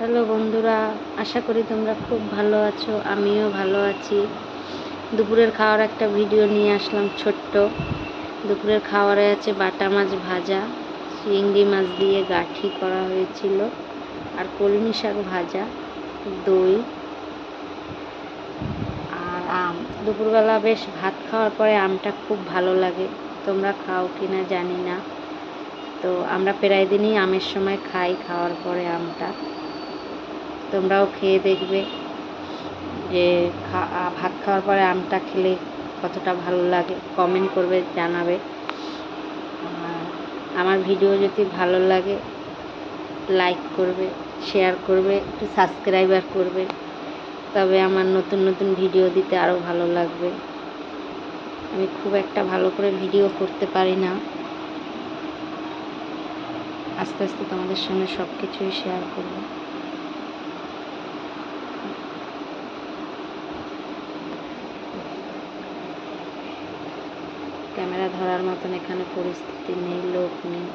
Hello বন্ধুরা, আশা করি তোমরা খুব ভালো আছো। আমিও ভালো আছি। দুপুরের খাওয়ার একটা ভিডিও নিয়ে আসলাম ছোট্ট। দুপুরের খাওয়ারে আছে বাটা মাছ ভাজা, চিংড়ি মাছ দিয়ে গাঠি করা হয়েছিল, আর কলমি শাক ভাজা, দই আর আম। দুপুরবেলা বেশ ভাত খাওয়ার পরে আমটা খুব ভালো লাগে। তোমরা খাও কি না জানি না। তো আমরা প্রায় দিনই আমের সময় খাই, খাওয়ার পরে আমটা। তোমরাও খেয়ে দেখবে যে ভাত খাওয়ার পরে আমটা খেলে কতটা ভালো লাগে, কমেন্ট করবে, জানাবে। আর আমার ভিডিও যদি ভালো লাগে লাইক করবে, শেয়ার করবে, একটু সাবস্ক্রাইবার করবে, তবে আমার নতুন নতুন ভিডিও দিতে আরও ভালো লাগবে। আমি খুব একটা ভালো করে ভিডিও করতে পারি না, আস্তে আস্তে তোমাদের সঙ্গে সব কিছুই শেয়ার করবো। ক্যামেরা ধরার মতন এখানে পরিস্থিতি নেই, লোক নেই।